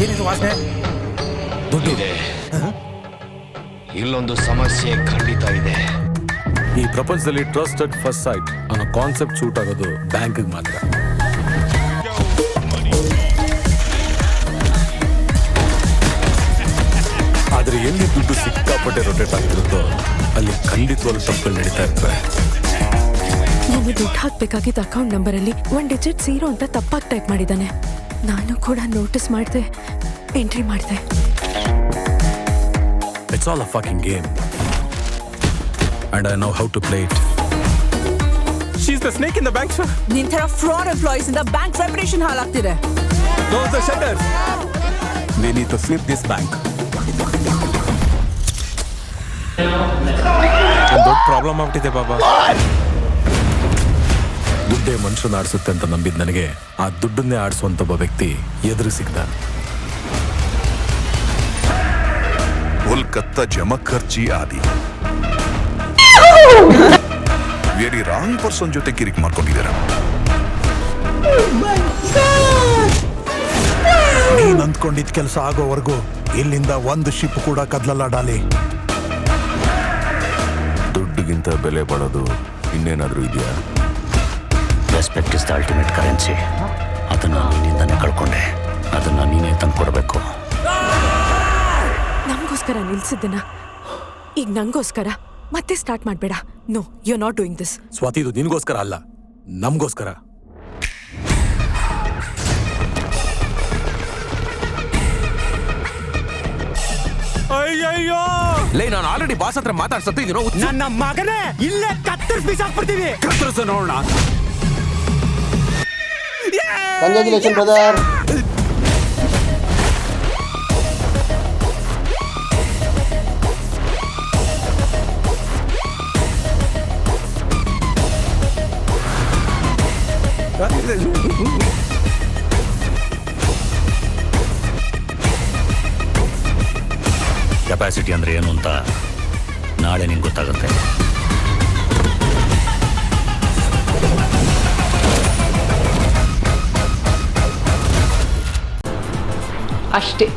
ಏನಿದು ವಾಸನೆ? ದುಡ್ಡಿದೆ. ಇಲ್ಲೊಂದು ಸಮಸ್ಯೆ ಖಂಡಿತ ಇದೆ. ಈ ಪ್ರಪಂಚದಲ್ಲಿ ಟ್ರಸ್ಟ್ ಅಟ್ ಫಸ್ಟ್ ಸೈಟ್ ಅನ್ನೋ ಕಾನ್ಸೆಪ್ಟ್ ಸೂಟ್ ಆಗೋದು ಬ್ಯಾಂಕ್ಗೆ ಮಾತ್ರ. ಆದ್ರೆ ಎಲ್ಲಿ ದುಡ್ಡು ಸಿಕ್ಕಾಪಟ್ಟೆ ರೊಟೇಟ್ ಆಗ್ತಿರುತ್ತೋ ಅಲ್ಲಿ ಖಂಡಿತವಾಗ್ಲೂ ತಪ್ಪುಗಳು ನಡೀತಾ ಇರ್ತವೆ. ನಾನು ದುಡ್ಡು ಹಾಕ್ಬೇಕಾಗಿದ್ದ ಅಕೌಂಟ್ ನಂಬರ್ ಅಲ್ಲಿ 1 ಡಿಜಿಟ್ 0 ಅಂತ ತಪ್ಪಾಗಿ ಟೈಪ್ ಮಾಡಿದ್ದಾನೆ. ನಾನು ಕೂಡ ನೋಟಿಸ್ ಮಾಡಿದೆ, ಎಂಟ್ರಿ ಮಾಡಿದೆ. It's all a fucking game. And I know how to play it. She's the snake in the bank, sir. ನಿನ್ ತರ ಫ್ರಾಡ್ ಎಂಪ್ಲಾಯೀಸ್ ಇಂದ ಬ್ಯಾಂಕ್ ರೆಪ್ಯುಟೇಷನ್ ಹಾಳಾಗ್ತಿದೆ. Close the shutters. We need to flip this bank. ಒಂದು ದೊಡ್ಡ problem ಆಗ್ಬಿಟ್ಟಿದೆ ಬಾಬಾ. ದುಡ್ಡೇ ಮನುಷ್ಯನ ಆಡಿಸುತ್ತೆ ಅಂತ ನಂಬಿದ್ ನನಗೆ ಆ ದುಡ್ಡನ್ನೇ ಆಡಿಸುವಂತ ಒಬ್ಬ ವ್ಯಕ್ತಿ ಎದುರು ಸಿಗ್ದ. ಕೋಲ್ಕತ್ತಾ ಜಮಾ ಖರ್ಚಿ ಆದಿ ವೆರಿ ರಾಂಗ್ ಪರ್ಸನ್ ಜೊತೆ ಕಿರಿಕ್ ಮಾಡ್ಕೊಂಡಿದ್ದೀರ. ನೀನ್ ಅಂದ್ಕೊಂಡಿದ್ ಕೆಲಸ ಆಗೋವರೆಗೂ ಇಲ್ಲಿಂದ ಒಂದು ಶಿಪ್ ಕೂಡ ಕದ್ಲಲ್ಲ ಡಾಲಿ. ದುಡ್ಡಿಗಿಂತ ಬೆಲೆ ಬಾಳೋದು ಇನ್ನೇನಾದ್ರೂ ಇದೆಯಾ? Respect is the ultimate currency. ಅದನ್ನ ನಿನ್ನಿಂದನೇ ಕಳ್ಕೊಂಡೆ. ಅದನ್ನ ನೀನೇ ತಂದ್ಕೊಡ್ಬೇಕು. ನಮಗೋಸ್ಕರ ನಿಲ್ಸಿದ್ದನ್ನ ಈಗ ನಂಗೋಸ್ಕರ ಮತ್ತೆ ಸ್ಟಾರ್ಟ್ ಮಾಡಬೇಡ. No, you are not doing this. Swathi, ಇದು ನಿನ್ಗೋಸ್ಕರ ಅಲ್ಲ, ನಮ್ಗೋಸ್ಕರ. ಅಯ್ಯಯ್ಯೋ, ಲೇ, ನಾನು ಆಲ್ರೆಡಿ ಬಾಸ್ ಹತ್ರ ಮಾತಾಡ್ಸತ್ತಿದ್ದೀನೋ. ನನ್ನ ಮಗನೇ, ಇಲ್ಲೇ ಕತ್ತರಿಸಿ ಬೀಸಾಕ್ಬಿಡ್ತೀವಿ. ಕತ್ತರಿಸ ನೋಡೋಣ. Congratulation brother. ಕೆಪಾಸಿಟಿ ಅಂದ್ರೆ ಏನು ಅಂತ ನಾಳೆ ನಿಂಗೆ ಗೊತ್ತಾಗುತ್ತೆ. ಅಷ್ಟೇ.